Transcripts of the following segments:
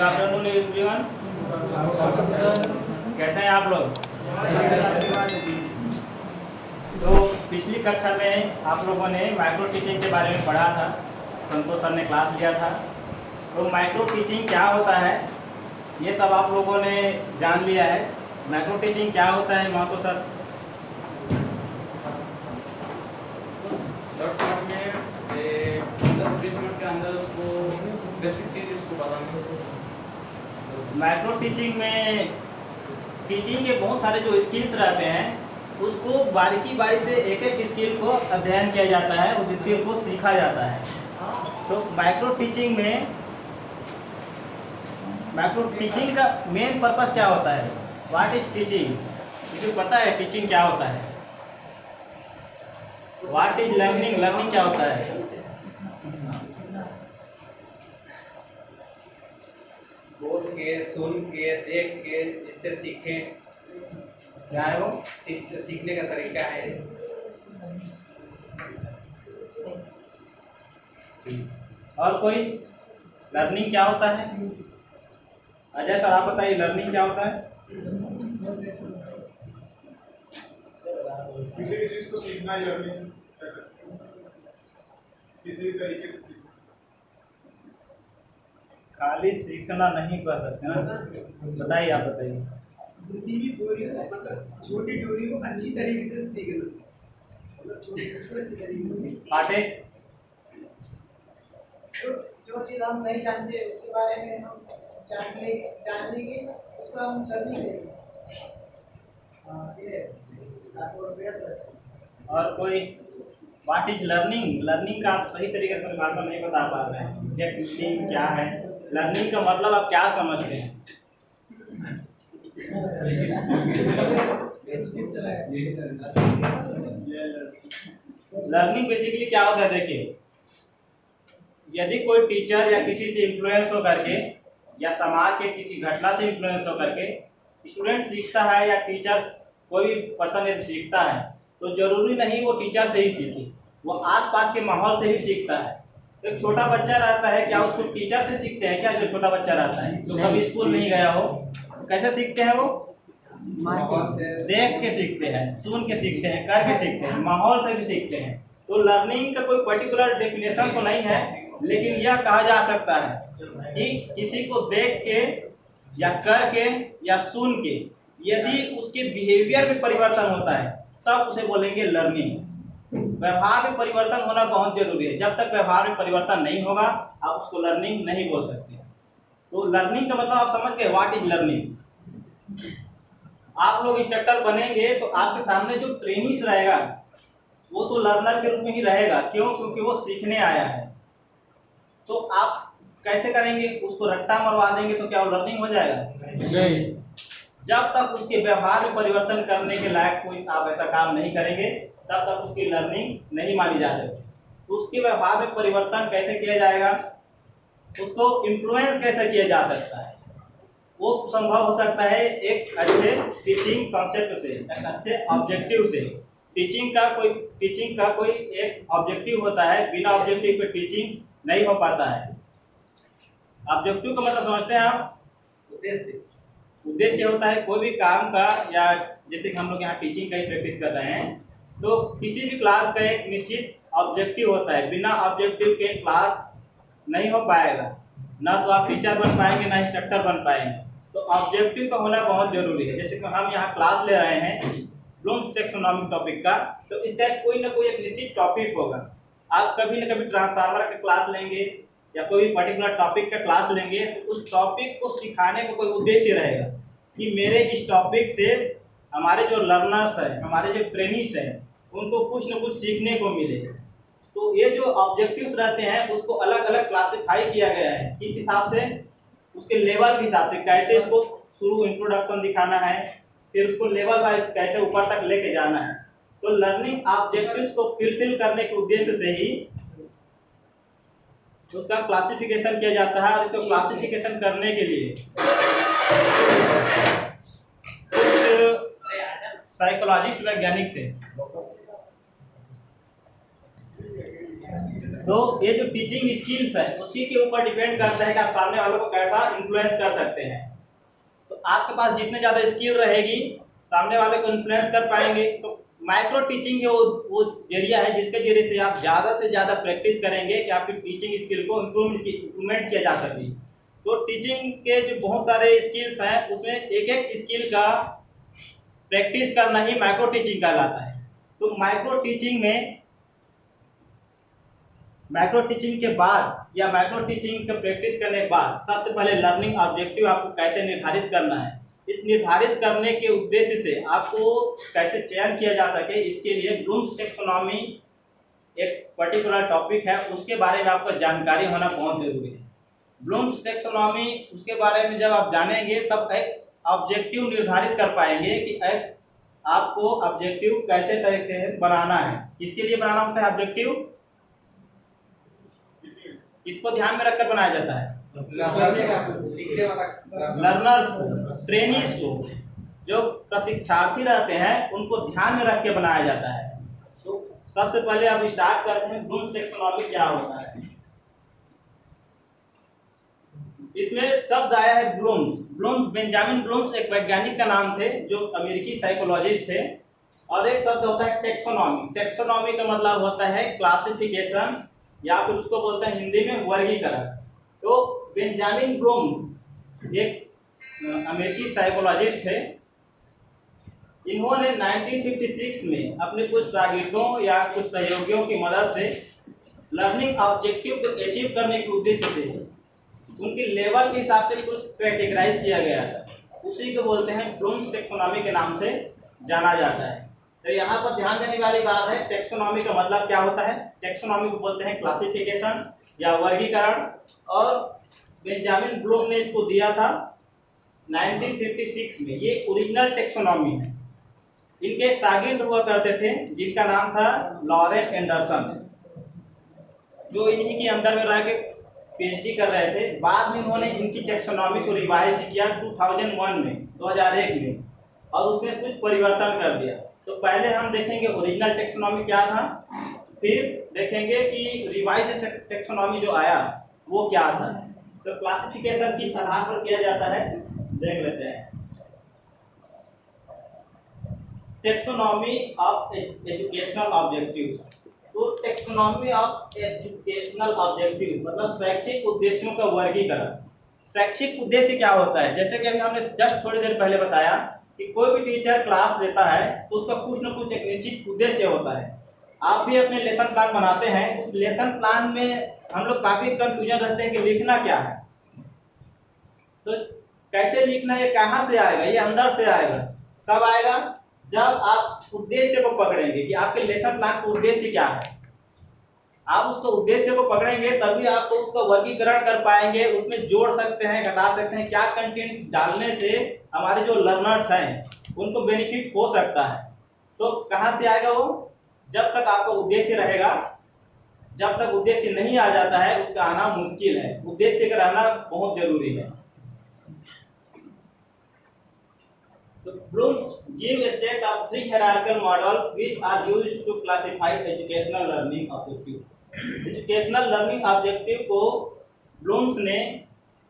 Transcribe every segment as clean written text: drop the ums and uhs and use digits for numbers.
Afternoon everyone. कैसे हैं आप लोग? तो पिछली कक्षा में आप लोगों ने माइक्रो टीचिंग के बारे में पढ़ा था, संतोष सर ने क्लास लिया था। तो माइक्रो टीचिंग क्या होता है ये सब आप लोगों ने जान लिया है। माइक्रो टीचिंग क्या होता है महतो सर? शॉर्ट पार्ट में 10-20 मिनट के अंदर उसको बेसिक चीज उसको बताना। माइक्रो टीचिंग में टीचिंग के बहुत सारे जो स्किल्स रहते हैं उसको बारीकी से एक एक स्किल को अध्ययन किया जाता है, उस स्किल को सीखा जाता है। तो माइक्रो टीचिंग का मेन पर्पस क्या होता है? What is teaching? किसी को पता है टीचिंग क्या होता है? What is learning? लर्निंग क्या होता है? बोल के, सुन के, देख के, जिससे सीखें। क्या है वो? सीखने का तरीका है। और कोई? लर्निंग क्या होता है? अजय सर आप बताइए, लर्निंग क्या होता है? किसी भी चीज को सीखना ही लर्निंग कह सकते हैं, किसी भी तरीके से सीखना। खाली सीखना नहीं कह सकते ना, बताइए, आप बताइए। किसी भी दूरी को, मतलब छोटी दूरी को अच्छी तरीके से सीखना, मतलब छोटी तरीके से। पाठे जो चीज़ हम नहीं जानते उसके बारे में हम जानने की उसको हम लर्निंग करेंगे। और कोई? What is learning? लर्निंग का आप सही तरीके से परिभाषा नहीं बता पा रहे हैं। टीचिंग क्या है? लर्निंग का मतलब आप क्या समझते हैं? लर्निंग बेसिकली क्या होता है? देखिए, यदि कोई टीचर या किसी से इन्फ्लुएंस हो करके या समाज के किसी घटना से इन्फ्लुएंस हो करके स्टूडेंट सीखता है या टीचर कोई भी पर्सन यदि सीखता है तो जरूरी नहीं वो टीचर से ही सीखे, वो आसपास के माहौल से भी सीखता है। तो एक छोटा बच्चा रहता है, क्या उसको टीचर से सीखते हैं क्या? जो छोटा बच्चा रहता है तो कभी स्कूल नहीं गया हो, कैसे सीखते हैं? वो देख के सीखते हैं, सुन के सीखते हैं, करके सीखते हैं, माहौल से भी सीखते हैं। तो लर्निंग का कोई पर्टिकुलर डेफिनेशन तो नहीं है, लेकिन यह कहा जा सकता है कि किसी को देख के या करके या सुन के यदि उसके बिहेवियर में परिवर्तन होता है तब उसे बोलेंगे लर्निंग। व्यवहार में परिवर्तन होना बहुत जरूरी है। जब तक व्यवहार में परिवर्तन नहीं होगा आप उसको लर्निंग नहीं बोल सकते। तो लर्निंग का मतलब आप समझ गए, व्हाट इज लर्निंग। आप लोग इंस्ट्रक्टर बनेंगे तो आपके सामने जो ट्रेनिंग रहेगा वो तो लर्नर के रूप में ही रहेगा। क्यों? क्योंकि वो सीखने आया है। तो आप कैसे करेंगे? उसको रट्टा मरवा देंगे तो क्या वो लर्निंग हो जाएगा? नहीं। जब तक उसके व्यवहार में परिवर्तन करने के लायक कोई आप ऐसा काम नहीं करेंगे तब तक उसकी लर्निंग नहीं मानी जा सकती। तो उसके व्यवहार में परिवर्तन कैसे किया जाएगा, उसको इन्फ्लुएंस कैसे किया जा सकता है, वो संभव हो सकता है एक अच्छे टीचिंग कॉन्सेप्ट से, एक अच्छे ऑब्जेक्टिव से। टीचिंग का कोई एक ऑब्जेक्टिव होता है, बिना ऑब्जेक्टिव पे टीचिंग नहीं हो पाता है। ऑब्जेक्टिव का मतलब समझते हैं आप? उद्देश्य होता है कोई भी काम का, या जैसे कि हम लोग यहाँ टीचिंग का ही प्रैक्टिस कर रहे हैं तो किसी भी क्लास का एक निश्चित ऑब्जेक्टिव होता है। बिना ऑब्जेक्टिव के क्लास नहीं हो पाएगा, ना तो आप टीचर बन पाएंगे ना इंस्ट्रक्टर बन पाएंगे। तो ऑब्जेक्टिव का होना बहुत जरूरी है। जैसे कि हम यहाँ क्लास ले रहे हैं ब्लूम्स टैक्सोनॉमी टॉपिक का, तो इसका कोई ना कोई एक निश्चित टॉपिक होगा। आप कभी न कभी ट्रांसफार्मर का क्लास लेंगे या कोई पर्टिकुलर टॉपिक का क्लास लेंगे तो उस टॉपिक को सिखाने का कोई उद्देश्य रहेगा कि मेरे इस टॉपिक से हमारे जो लर्नर्स हैं, हमारे जो ट्रेनिंग्स हैं, उनको कुछ न कुछ सीखने को मिले। तो ये जो ऑब्जेक्टिव्स रहते हैं उसको अलग अलग क्लासिफाई किया गया है, किस हिसाब से? उसके लेवल के हिसाब से। कैसे इसको शुरू इंट्रोडक्शन दिखाना है, फिर उसको लेवल वाइज कैसे ऊपर तक लेके जाना है। तो लर्निंग ऑब्जेक्टिव्स को फुलफिल करने के उद्देश्य से ही उसका क्लासिफिकेशन किया जाता है। और इसको क्लासिफिकेशन करने के लिए कुछ साइकोलॉजिस्ट वैज्ञानिक थे, तो ये जो टीचिंग स्किल्स है उसी के ऊपर डिपेंड करता है कि आप सामने वालों को कैसा इन्फ्लुएंस कर सकते हैं। तो आपके पास जितने ज़्यादा स्किल रहेगी सामने वाले को इन्फ्लुएंस कर पाएंगे। तो माइक्रो टीचिंग है वो जरिया है जिसके जरिए से आप ज़्यादा से ज़्यादा प्रैक्टिस करेंगे कि आपकी टीचिंग स्किल को इम्प्रूवमेंट किया जा सके। तो टीचिंग के जो बहुत सारे स्किल्स हैं उसमें एक एक स्किल का प्रैक्टिस करना ही माइक्रो टीचिंग कहलाता है। तो माइक्रो टीचिंग के बाद या माइक्रो टीचिंग का प्रैक्टिस करने के बाद सबसे पहले लर्निंग ऑब्जेक्टिव आपको कैसे निर्धारित करना है, इस निर्धारित करने के उद्देश्य से आपको कैसे चयन किया जा सके, इसके लिए ब्लूम्स टेक्सोनॉमी एक पर्टिकुलर टॉपिक है, उसके बारे में आपको जानकारी होना बहुत जरूरी है। ब्लूम्स टेक्सोनॉमी उसके बारे में जब आप जानेंगे तब एक ऑब्जेक्टिव निर्धारित कर पाएंगे कि एक आपको ऑब्जेक्टिव कैसे तरह से बनाना है। किसके लिए बनाना होता है ऑब्जेक्टिव? इसको ध्यान में रखकर बनाया जाता है लर्नर्स को, ट्रेनीज को, जो प्रशिक्षार्थी रहते हैं उनको ध्यान में रख के बनाया जाता है। तो सबसे पहले आप स्टार्ट करते हैं ब्लूम्स टेक्सोनॉमी क्या होता है। इसमें शब्द आया है ब्लूम्स। बेंजामिन ब्लूम्स एक वैज्ञानिक का नाम थे जो अमेरिकी साइकोलॉजिस्ट थे। और एक शब्द होता है टेक्सोनॉमी। टेक्सोनॉमी का मतलब होता है क्लासिफिकेशन या फिर उसको बोलते हैं हिंदी में वर्गीकरण। तो बेंजामिन ब्लूम एक अमेरिकी साइकोलॉजिस्ट थे। इन्होंने 1956 में अपने कुछ शागिर्दों या कुछ सहयोगियों की मदद से लर्निंग ऑब्जेक्टिव को अचीव करने के उद्देश्य से उनके लेवल के हिसाब से कुछ कैटेगराइज किया गया था, उसी को बोलते हैं ब्लूम्स टेक्सोनॉमी के नाम से जाना जाता है। तो यहाँ पर ध्यान देने वाली बात है, टेक्सोनॉमी का मतलब क्या होता है। टेक्सोनॉमी को बोलते हैं क्लासिफिकेशन या वर्गीकरण, और बेंजामिन ब्लूम ने इसको दिया था 1956 में। ये ओरिजिनल टेक्सोनॉमी है। इनके एक शागिर्द हुआ करते थे जिनका नाम था लॉरेंट एंडरसन, जो इन्हीं के अंदर में रह के पीएचडी कर रहे थे। बाद में उन्होंने इनकी टेक्सोनॉमी को रिवाइज किया 2001 में और उसमें कुछ परिवर्तन कर दिया। तो पहले हम देखेंगे ओरिजिनल टेक्सोनॉमी क्या था, फिर देखेंगे कि रिवाइज्ड टेक्सोनॉमी जो आया वो क्या था। तो क्लासिफिकेशन किस आधार पर किया जाता है देख लेते हैं। Taxonomy of educational objectives. तो टेक्सोनॉमी ऑफ एजुकेशनल ऑब्जेक्टिव मतलब शैक्षिक उद्देश्यों का वर्गीकरण। शैक्षिक उद्देश्य क्या होता है, जैसे कि अभी हमने जस्ट थोड़ी देर पहले बताया कि कोई भी टीचर क्लास लेता है तो उसका कुछ न कुछ एक निश्चित उद्देश्य होता है। आप भी अपने लेसन प्लान बनाते हैं, उस लेसन प्लान में हम लोग काफ़ी कंफ्यूजन रहते हैं कि लिखना क्या है। तो कैसे लिखना, ये कहाँ से आएगा, ये अंदर से आएगा। कब आएगा? जब आप उद्देश्य को पकड़ेंगे कि आपके लेसन प्लान का उद्देश्य क्या है। आप उसको उद्देश्य को पकड़ेंगे तभी आपको उसका वर्गीकरण कर पाएंगे, उसमें जोड़ सकते हैं, घटा सकते हैं, क्या कंटेंट डालने से हमारे जो लर्नर्स हैं उनको बेनिफिट हो सकता है। तो कहाँ से आएगा वो? जब तक आपका उद्देश्य रहेगा। जब तक उद्देश्य नहीं आ जाता है उसका आना मुश्किल है। उद्देश्य का रहना बहुत जरूरी है। तो Bloom's give a set of 3 hierarchical models which are used to classify educational learning objective. Educational learning objective को ब्लूम्स ने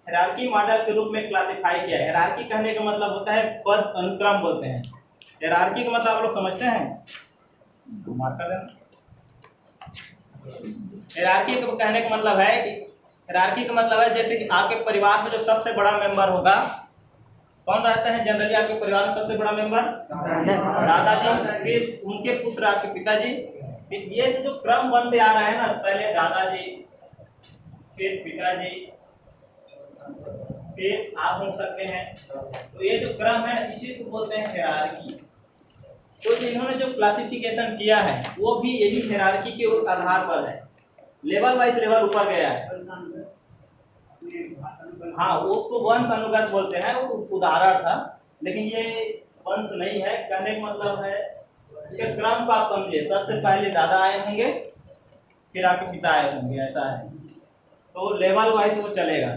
हायरार्की मॉडल के रूप में क्लासिफाई किया है। हायरार्की कहने का मतलब होता है पद अनुक्रम बोलते हैं। हायरार्की का मतलब आप लोग समझते हैं? हायरार्की का कहने का मतलब है कि हायरार्की का मतलब है जैसे कि आपके परिवार में जो सबसे बड़ा मेंबर होगा, कौन रहता है जनरली आपके परिवार में सबसे बड़ा मेंबर? दादाजी, फिर उनके पुत्र आपके पिताजी। फिर ये जो क्रम बनते आ रहा है ना, पहले दादाजी, फिर पिताजी, फिर आप हो सकते हैं। तो ये जो क्रम है इसी को बोलते हैं हायरार्की। तो इन्होंने जो क्लासिफिकेशन किया है वो भी यही हायरार्की के आधार पर है। लेवल वाइज लेवल ऊपर गया है। हाँ, उसको वंश अनुगत बोलते हैं, वो उदाहरण था, लेकिन ये वंश नहीं है। कहने का मतलब है इसके क्रम को आप समझे, सबसे पहले दादा आए होंगे, फिर आपके पिता आए होंगे, ऐसा है। तो लेवल वाइज वो चलेगा।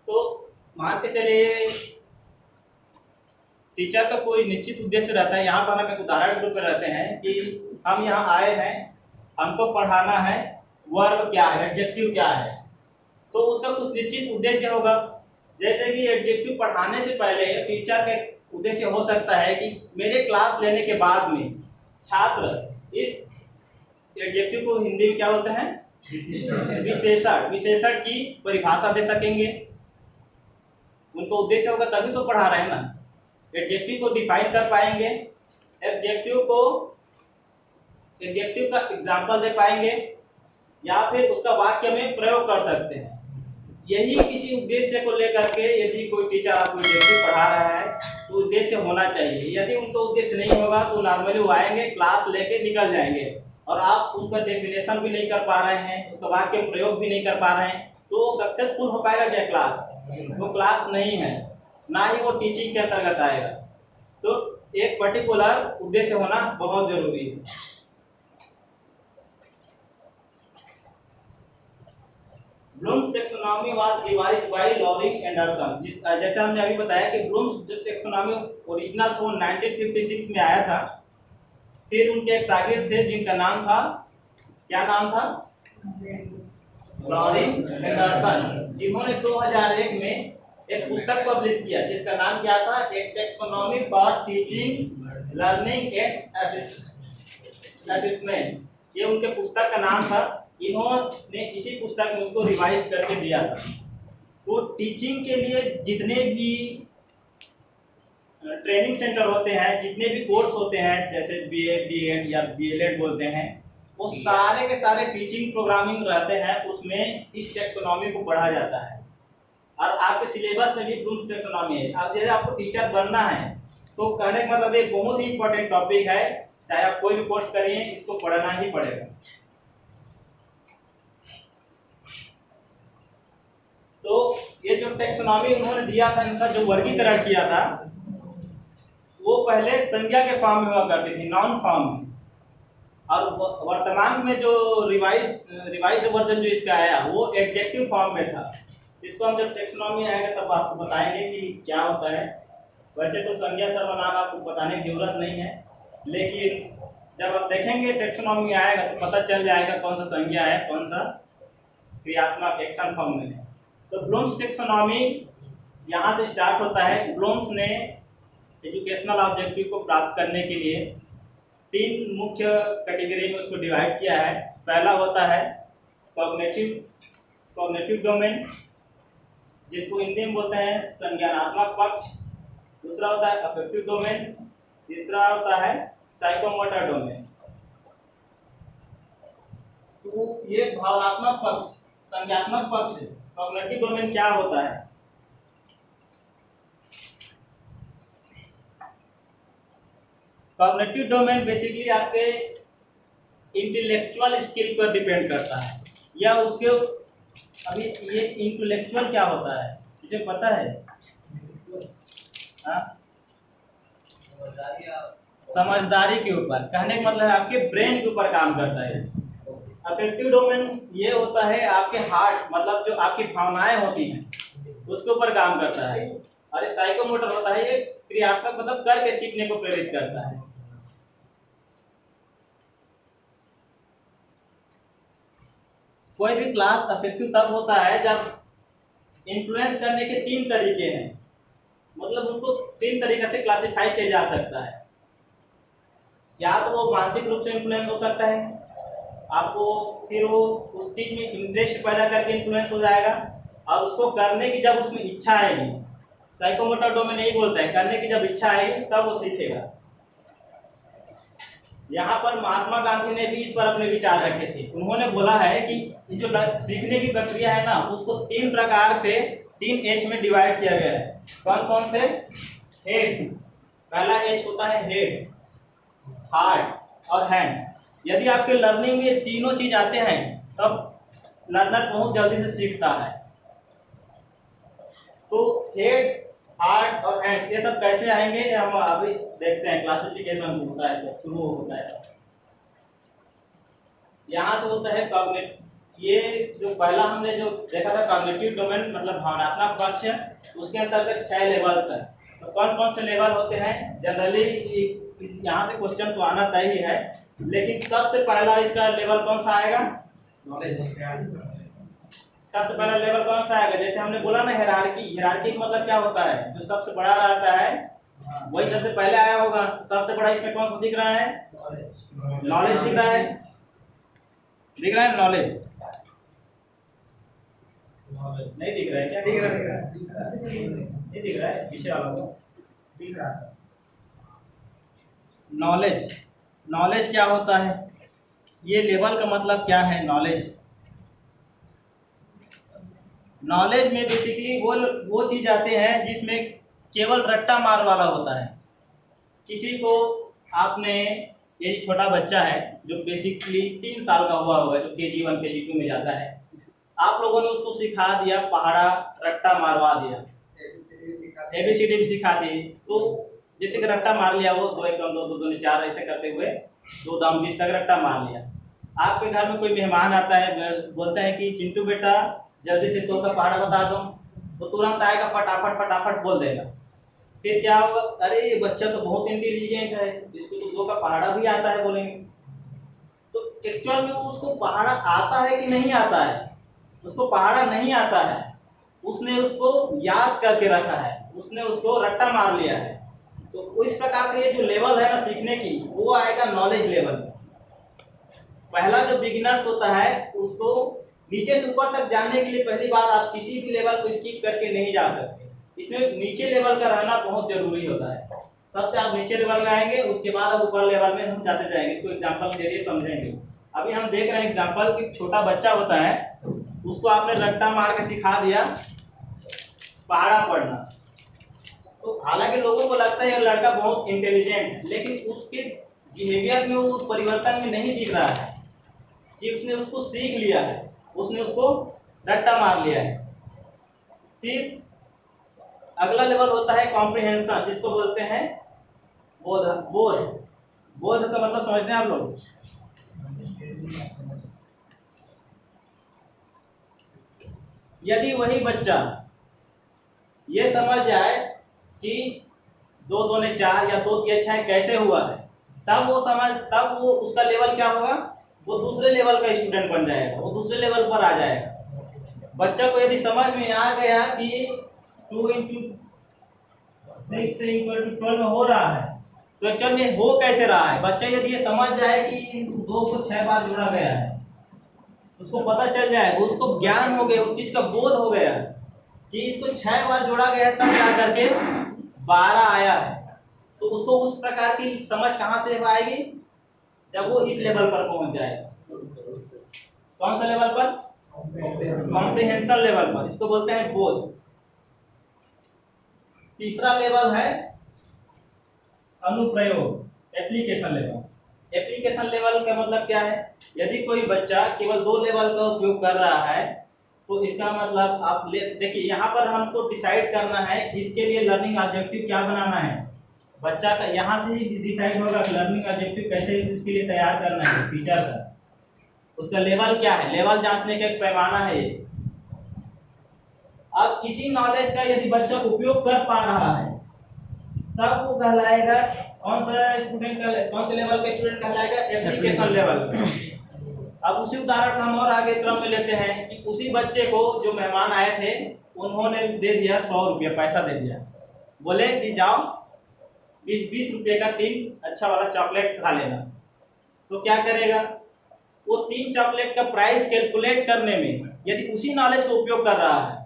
तो मान के चलिए टीचर का कोई निश्चित उद्देश्य रहता है। यहाँ पर हम एक उदाहरण के रूप में रहते हैं कि हम यहाँ आए हैं, हमको पढ़ाना है, वर्ब क्या है, एडजेक्टिव क्या है, तो उसका कुछ निश्चित उद्देश्य होगा। जैसे कि एडजेक्टिव पढ़ाने से पहले टीचर का उद्देश्य हो सकता है कि मेरे क्लास लेने के बाद में छात्र इस एडजेक्टिव को हिंदी में क्या बोलते हैं, विशेषण, विशेषण की परिभाषा दे सकेंगे। उनको उद्देश्य होगा तभी तो पढ़ा रहे हैं ना। एडजेक्टिव को डिफाइन कर पाएंगे, एडजेक्टिव का एग्जाम्पल दे पाएंगे, या फिर उसका वाक्य में प्रयोग कर सकते हैं। यही किसी उद्देश्य को लेकर के यदि कोई टीचर आपको एडजेक्टिव पढ़ा रहा है तो उद्देश्य होना चाहिए। यदि उनको उद्देश्य नहीं होगा तो नॉर्मली वो आएंगे, क्लास लेके निकल जाएंगे और आप उसका डेफिनेशन भी नहीं कर पा रहे हैं, उसका वाक्य प्रयोग भी नहीं कर पा रहे हैं, तो सक्सेसफुल हो पाएगा क्या क्लास? वो क्लास नहीं है, ना ही वो टीचिंग के अंतर्गत आएगा। तो एक पर्टिकुलर उद्देश्य होना बहुत जरूरी है। Bloom's taxonomy was revised by Lorin Anderson. जैसे हमने अभी बताया कि ब्लूम्स टैक्सोनॉमी ओरिजिनल था वो 1956 में आया था। फिर उनके एक शागिर्द थे जिनका नाम था, क्या नाम था? लॉरिंग एंडरसन, जिन्होंने 2001 में एक पुस्तक पब्लिश किया जिसका नाम क्या था? एक taxonomy for teaching learning and assessment. ये उनके पुस्तक का नाम था। इन्होंने इसी पुस्तक में उसको रिवाइज करके दिया था। तो टीचिंग के लिए जितने भी ट्रेनिंग सेंटर होते हैं, जितने भी कोर्स होते हैं, जैसे बीए, बीएड या बीएलएड बोलते हैं, वो सारे के सारे टीचिंग प्रोग्रामिंग रहते हैं, उसमें इस टैक्सोनॉमी को पढ़ा जाता है। और आपके सिलेबस में भी ब्लूम्स टैक्सोनॉमी है। अब जैसे आपको टीचर बनना है तो कहने का मतलब ये बहुत ही इंपॉर्टेंट टॉपिक है, चाहे आप कोई भी कोर्स करिए इसको पढ़ना ही पड़ेगा। तो ये जो टैक्सोनॉमी उन्होंने दिया था, इनका जो वर्गीकरण किया था, वो पहले संज्ञा के फॉर्म में हुआ करती थी, नाउन फॉर्म में, और वर्तमान में जो रिवाइज वर्जन जो इसका आया वो एडजेक्टिव फॉर्म में था। इसको हम जब टैक्सोनॉमी आएगा तब आपको बताएंगे कि क्या होता है। वैसे तो संज्ञा सर्वनाम आपको बताने की जरूरत नहीं है, लेकिन जब आप देखेंगे टैक्सोनॉमी आएगा तो पता चल जाएगा कौन सा संज्ञा है, कौन सा क्रियात्मक एक्शन फॉर्म में है। तो ब्लूम्स टैक्सोनॉमी यहाँ से स्टार्ट होता है। ब्लूम्स ने एजुकेशनल ऑब्जेक्टिव को प्राप्त करने के लिए 3 मुख्य कैटेगरी में उसको डिवाइड किया है। पहला होता है कॉग्निटिव डोमेन, जिसको हिंदी में बोलते हैं संज्ञानात्मक पक्ष। दूसरा होता है अफेक्टिव डोमेन, तीसरा होता है साइकोमोटर डोमेन। तो ये भावनात्मक पक्ष, संज्ञात्मक पक्ष, कॉग्निटिव डोमेन क्या होता है? कॉग्निटिव डोमेन बेसिकली आपके इंटेलेक्चुअल स्किल पर डिपेंड करता है, या उसके अभी ये इंटेलेक्चुअल क्या होता है इसे पता है? समझदारी के ऊपर, कहने का मतलब है आपके ब्रेन के ऊपर काम करता है। अफेक्टिव डोमेन ये होता है आपके हार्ट, मतलब जो आपकी भावनाएं होती हैं उसके ऊपर काम करता है। और साइकोमोटर होता है ये क्रियात्मक, मतलब करके सीखने को प्रेरित करता है। कोई भी क्लास अफेक्टिव तब होता है जब इन्फ्लुएंस करने के 3 तरीके हैं, मतलब उनको 3 तरीके से क्लासिफाई किया जा सकता है। या तो वो मानसिक रूप से इन्फ्लुएंस हो सकता है आपको, फिर वो उस चीज में इंटरेस्ट पैदा करके इन्फ्लुएंस हो जाएगा, और उसको करने की जब उसमें इच्छा आएगी, साइकोमोटर डोमेन यही बोलता है, करने की जब इच्छा आएगी तब वो सीखेगा। यहाँ पर महात्मा गांधी ने भी इस पर अपने विचार रखे थे। उन्होंने बोला है कि जो सीखने की प्रक्रिया है ना, उसको 3 प्रकार से 3 एच में डिवाइड किया गया है। कौन कौन से? हेड, पहला एच होता है हेड, हार्ट और हैंड। यदि आपके लर्निंग में ये तीनों चीज आते हैं तब लर्नर बहुत जल्दी से सीखता है। तो हेड, हार्ट और हैंड ये सब कैसे आएंगे हम अभी देखते हैं। क्लासिफिकेशन होता है, सब शुरू होता है। यहाँ से होता है ये जो पहला हमने जो देखा था कॉग्निटिव डोमेन मतलब भावनात्मक पक्ष है, उसके अंतर्गत 6 लेवल्स है। तो कौन कौन से लेवल होते हैं? जनरली यहाँ से क्वेश्चन तो आना तय ही है, लेकिन सबसे पहला इसका लेवल कौन सा आएगा? नॉलेज। सबसे पहला लेवल कौन सा आएगा? जैसे हमने बोला ना हिरार्की का मतलब क्या होता है? जो सबसे बड़ा रहता है वही सबसे पहले आया होगा। सबसे बड़ा इसमें कौन सा दिख रहा है? नॉलेज दिख रहा है। दिख रहा है नॉलेज? नहीं दिख रहा है क्या? दिख रहा है। नहीं दिख रहा है पीछे वाला को दिख रहा है। नॉलेज क्या होता है? ये लेवल का मतलब क्या है? नॉलेज में बेसिकली वो चीज आते हैं जिसमें केवल रट्टा मार वाला होता है। किसी को आपने, ये छोटा बच्चा है जो बेसिकली 3 साल का हुआ होगा, जो KG1 KG2 में जाता है, आप लोगों ने उसको सिखा दिया पहाड़ा, रट्टा मारवा दिया, ABCD भी सिखा दी। तो जैसे कि रट्टा मार लिया वो 2 1 2 2 2 4 ऐसे करते हुए 2 दाम 20 तक रट्टा मार लिया। आपके घर में कोई मेहमान आता है, बोलता है कि चिंटू बेटा जल्दी से 2 का पहाड़ा बता दो, वो तुरंत आएगा, फटाफट बोल देगा। फिर क्या होगा? अरे ये बच्चा तो बहुत इंटेलिजेंट है, इसको तो 2 का पहाड़ा भी आता है बोलेंगे। तो एक्चुअल में उसको पहाड़ा आता है कि नहीं आता है? उसको पहाड़ा नहीं आता है, उसने उसको याद करके रखा है, उसने उसको रट्टा मार लिया है। तो इस प्रकार का ये जो लेवल है ना सीखने की, वो आएगा नॉलेज लेवल। पहला जो बिगिनर्स होता है उसको नीचे से ऊपर तक जाने के लिए पहली बार आप किसी भी लेवल को स्किप करके नहीं जा सकते। इसमें नीचे लेवल का रहना बहुत जरूरी होता है। सबसे आप नीचे लेवल में आएंगे, उसके बाद अब ऊपर लेवल में हम जाते जाएंगे। इसको एग्जांपल के जरिए समझेंगे। अभी हम देख रहे हैं एग्जांपल कि छोटा बच्चा होता है, उसको आपने रट्टा मार के सिखा दिया पहाड़ा पढ़ना। तो हालांकि लोगों को लगता है ये लड़का बहुत इंटेलिजेंट है, लेकिन उसके बिहेवियर में वो परिवर्तन में नहीं दिख रहा है कि उसने उसको सीख लिया है, उसने उसको रट्टा मार लिया है। फिर अगला लेवल होता है कॉम्प्रिहेंशन, जिसको बोलते हैं बोध का मतलब समझते हैं आप लोग? यदि वही बच्चा ये समझ जाए कि 2 2 4 या 2 3 6 कैसे हुआ है, तब वो उसका लेवल क्या होगा? वो दूसरे लेवल का स्टूडेंट बन जाएगा, वो दूसरे लेवल पर आ जाएगा। बच्चा को यदि समझ में आ गया कि 2 × 6 = 12 हो रहा है, तो एक्चुअल में हो कैसे रहा है? बच्चा यदि ये समझ जाए कि 2 को 6 बार जोड़ा गया है, उसको पता चल जाएगा, उसको ज्ञान हो गया, उस चीज का बोध हो गया कि इसको 6 बार जोड़ा गया है तब जा करके 12 आया है। तो उसको उस प्रकार की समझ कहाँ से आएगी? जब वो इस लेवल पर पहुंच जाएगा। कौन सा लेवल पर? कॉम्प्रिहेंशन लेवल पर। इसको बोलते हैं बोध। तीसरा लेवल है अनुप्रयोग, एप्लीकेशन लेवल। एप्लीकेशन लेवल का मतलब क्या है? यदि कोई बच्चा केवल 2 लेवल का उपयोग कर रहा है, तो इसका मतलब आप देखिए, यहाँ पर हमको डिसाइड करना है इसके लिए लर्निंग ऑब्जेक्टिव क्या बनाना है। बच्चा का यहाँ से ही डिसाइड होगा कि लर्निंग ऑब्जेक्टिव कैसे इसके लिए तैयार करना है टीचर का। उसका लेवल क्या है? लेवल जांचने का एक पैमाना है ये। अब किसी नॉलेज का यदि बच्चा उपयोग कर पा रहा है, तब वो कहलाएगा कौन से लेवल का स्टूडेंट कहलाएगा? Application level. अब उसी उदाहरण का हम और आगे क्रम में लेते हैं कि उसी बच्चे को जो मेहमान आए थे, उन्होंने दे दिया 100 रुपया, पैसा दे दिया, बोले कि जाओ 20 रुपये का 3 अच्छा वाला चॉकलेट खा लेना। तो क्या करेगा? वो 3 चॉकलेट का प्राइस कैलकुलेट करने में यदि उसी नॉलेज का उपयोग कर रहा है,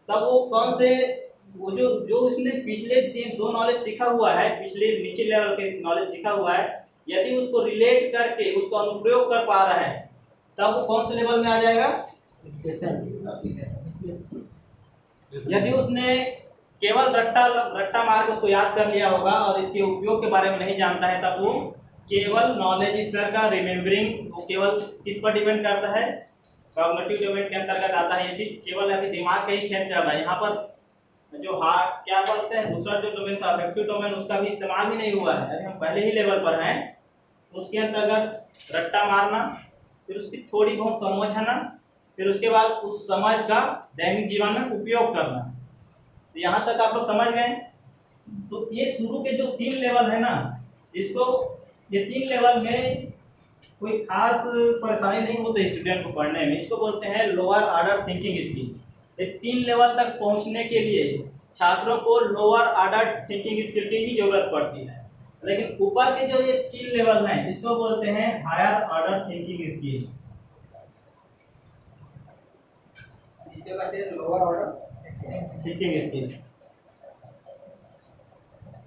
तब वो कौन से वो जो उसने पिछले 2 नॉलेज सीखा हुआ है, पिछले नीचे लेवल के नॉलेज सीखा हुआ है, यदि उसको रिलेट करके उसको अनुप्रयोग कर पा रहा है, तब वो कौन से लेवल में आ जाएगा? यदि उसने केवल रट्टा मार के उसको याद कर लिया होगा और इसके उपयोग के बारे में नहीं जानता है, तब वो केवल नॉलेज स्तर का रिमेम्बरिंग, वो केवल किस पर डिपेंड करता है? कॉग्निटिव डोमेन के अंतर्गत आता है ये चीज। केवल अभी दिमाग का ही खेल चल रहा है, यहाँ पर जो हार्ट क्या बोलते हैं, दूसरा जो डोमेन था अफेक्टिव डोमेन, उसका भी इस्तेमाल ही नहीं हुआ है। अरे हम पहले ही लेवल पर हैं, उसके अंतर्गत रट्टा मारना फिर उसकी थोड़ी बहुत समझ है ना, फिर उसके बाद उस समझ का दैनिक जीवन में उपयोग करना। तो यहाँ तक आप लोग समझ गए। तो ये शुरू के जो 3 लेवल है ना, इसको ये 3 लेवल में कोई खास परेशानी नहीं होती स्टूडेंट को पढ़ने में। इसको बोलते हैं लोअर ऑर्डर थिंकिंग स्किल। ये 3 लेवल तक पहुंचने के लिए छात्रों को लोअर ऑर्डर थिंकिंग स्किल की ही जरूरत पड़ती है। लेकिन ऊपर के जो ये 3 लेवल हैं इसको बोलते हैं हायर ऑर्डर थिंकिंग स्किल। नीचे का फिर लोअर ऑर्डर थिंकिंग स्किल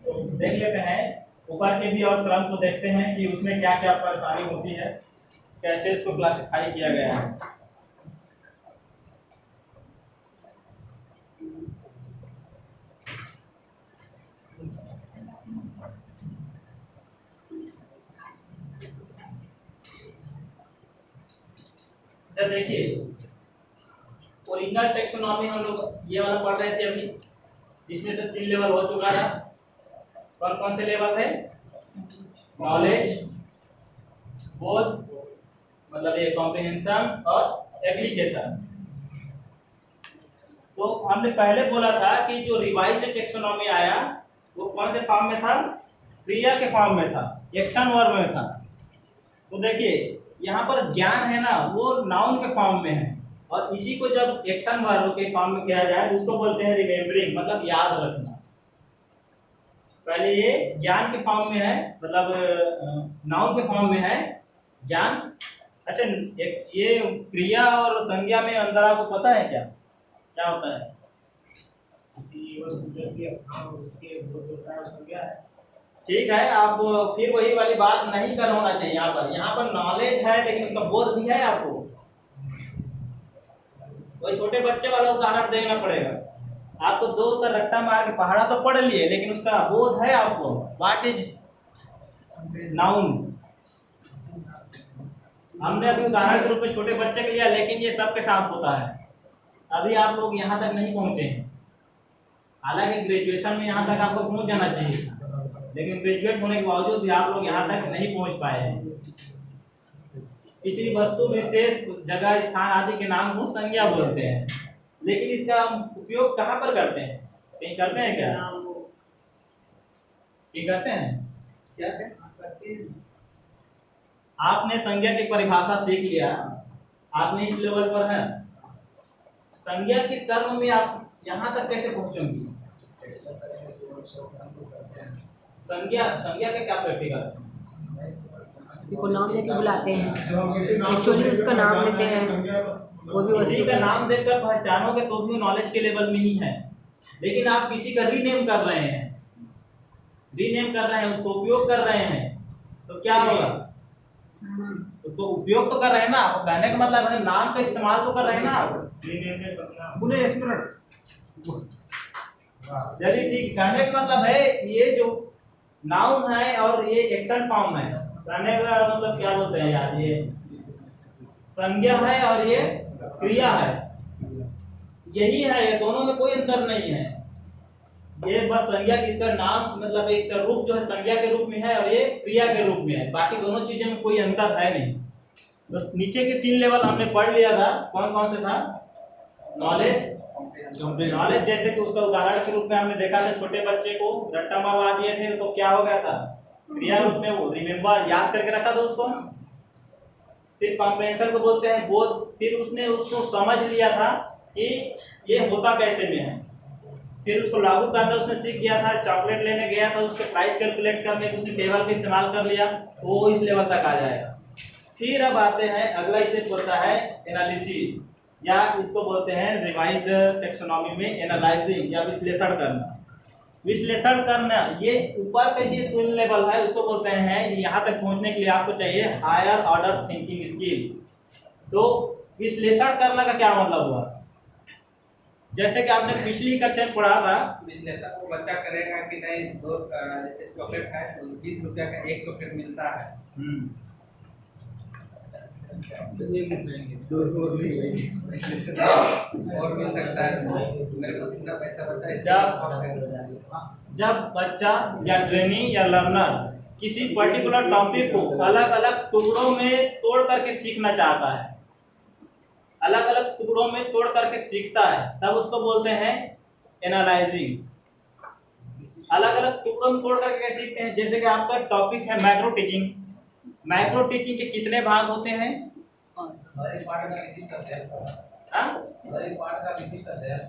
देख लेते हैं। ऊपर के भी और क्रम को देखते हैं कि उसमें क्या क्या परेशानी होती है, कैसे इसको क्लासिफाई किया गया है। तो देखिए, ओरिजिनल टेक्सोनॉमी हम लोग ये वाला पढ़ रहे थे अभी, जिसमें से 3 लेवल हो चुका है। कौन कौन से लेवल है? नॉलेज, बोझ मतलब ये कॉम्प्रिहेंशन और एप्लीकेशन। तो हमने पहले बोला था कि जो रिवाइज्ड टेक्सोनॉमी आया वो कौन से फॉर्म में था? क्रिया के फॉर्म में था, एक्शन वर्ब में था। तो देखिए यहाँ पर ज्ञान है ना, वो नाउन के फॉर्म में है, और इसी को जब एक्शन वर्ब के फॉर्म में किया जाए तो उसको बोलते हैं रिमेम्बरिंग, मतलब याद रखना। पहले ये ज्ञान के फॉर्म में है, मतलब नाउन के फॉर्म में है ज्ञान। अच्छा, ये क्रिया और संज्ञा में अंदर आपको पता है क्या क्या होता है? किसी वस्तु के स्थान और उसके बोध होता है और संज्ञा है। ठीक है, आप फिर वही वाली बात नहीं कर होना चाहिए। यहाँ पर नॉलेज है लेकिन उसका बोध भी है। आपको वही छोटे बच्चे वाला उदाहरण देना पड़ेगा। आपको 2 का रट्टा मार के पहाड़ा तो पढ़ लिए, लेकिन उसका बोध है आपको? What is noun? हमने अभी उदाहरण के रूप में छोटे बच्चे के लिया, लेकिन ये सबके साथ होता है। अभी आप लोग यहाँ तक नहीं पहुंचे हैं। हालांकि ग्रेजुएशन में यहाँ तक आपको पहुंच जाना चाहिए, लेकिन ग्रेजुएट होने के बावजूद भी आप लोग यहाँ तक नहीं पहुंच पाए हैं। किसी वस्तु विशेष जगह स्थान आदि के नाम को संज्ञा बोलते हैं, लेकिन इसका हम उपयोग कहाँ पर करते हैं? कहीं करते हैं क्या? कहीं करते हैं? क्या करते हैं? आपने संज्ञा की परिभाषा सीख लिया, आपने इस लेवल पर है। संज्ञा के कर्म में आप यहाँ तक कैसे पहुंचेंगे? संज्ञा का क्या प्रैक्टिकल है? किसी को नाम लेके बुलाते हैं, एक्चुअली उसका नाम लेते हैं, वो भी किसी का नाम देकर पहचानोगे तो भी नॉलेज के लेवल में ही है। लेकिन आप किसी का रीनेम कर रहे हैं, उसको उपयोग कर रहे हैं, तो क्या होगा? उसको उपयोग तो कर रहे हैं ना, कहने का मतलब है नाम का इस्तेमाल तो कर रहे हैं ना आप। पुनः स्मरण। चलिए ठीक, कहने का मतलब है ये जो नाउन है और ये एक्शन फॉर्म है। कहने का मतलब क्या बोलते हैं यार, ये संज्ञा है और ये क्रिया है, यही है। ये दोनों में कोई अंतर नहीं है। ये बस संज्ञा, इसका नाम मतलब इसका रूप जो है संज्ञा के रूप में है और ये क्रिया के रूप में है। बाकी दोनों चीजों में कोई अंतर है नहीं। बस नीचे के 3 लेवल हमने पढ़ लिया था। कौन कौन से था? नॉलेज, जैसे कि उसका उदाहरण के रूप में हमने देखा था, छोटे बच्चे को रट्टा मारवा दिए थे तो क्या हो गया था? क्रिया रूप में वो रिमेम्बर, याद करके रखा था उसको। फिर कॉम्प्रिहेंशन को बोलते हैं बोध। फिर उसने उसको समझ लिया था कि ये होता कैसे में है। फिर उसको लागू करना उसने सीख गया था। चॉकलेट लेने गया था, उसके प्राइस कैलकुलेट करने के उसने टेबल का इस्तेमाल कर लिया, वो इस लेवल तक आ जाएगा। फिर अब आते हैं, अगला स्टेप होता है एनालिसिस, या इसको बोलते हैं रिवाइज्ड टेक्सोनॉमी में एनालाइजिंग या विश्लेषण करना। विश्लेषण करना, ये ऊपर का ये 3 लेवल है, उसको बोलते हैं। यहाँ तक पहुँचने के लिए आपको चाहिए हायर ऑर्डर थिंकिंग स्किल। तो विश्लेषण करना का क्या मतलब हुआ? जैसे कि आपने पिछली कक्षा में पढ़ा था, विश्लेषण वो बच्चा करेगा कि नहीं, जैसे चॉकलेट है तो 20 रुपया का एक चॉकलेट मिलता है, और मिल सकता है, मेरे पास इतना पैसा बचा है। जब बच्चा या ट्रेनी या लर्नर किसी पर्टिकुलर टॉपिक को अलग अलग टुकड़ों में तोड़ करके सीखना चाहता है, अलग अलग टुकड़ों में तोड़ करके सीखता है, तब उसको बोलते हैं एनालाइजिंग। अलग अलग टुकड़ों में तोड़ करके सीखते हैं। जैसे कि आपका टॉपिक है माइक्रो टीचिंग, माइक्रो टीचिंग के कितने भाग होते हैं? हर एक पार्ट का विजिट करते हैं। हाँ? हर एक पार्ट का विजिट करते हैं।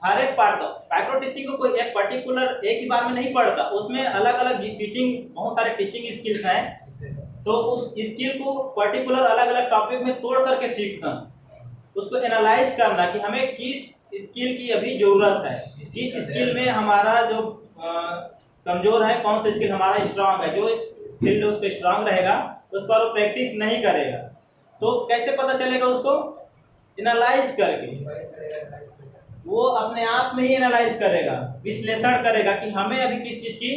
हर एक पार्ट का माइक्रो टीचिंग को कोई एक पर्टिकुलर एक ही बार में नहीं पढ़ता, उसमें अलग अलग टीचिंग, बहुत सारे टीचिंग स्किल्स हैं, तो उस स्किल को पर्टिकुलर अलग अलग टॉपिक में तोड़ करके सीखना, उसको एनालाइज करना कि हमें किस स्किल की अभी जरूरत है, किस स्किल में हमारा जो कमजोर है, कौन सा स्किल हमारा स्ट्रांग है, जो इस फील्ड उस पर स्ट्रांग रहेगा उस पर वो प्रैक्टिस नहीं करेगा। तो कैसे पता चलेगा उसको? एनालाइज करके, वो अपने आप में ही एनालाइज करेगा, विश्लेषण करेगा कि हमें अभी किस चीज की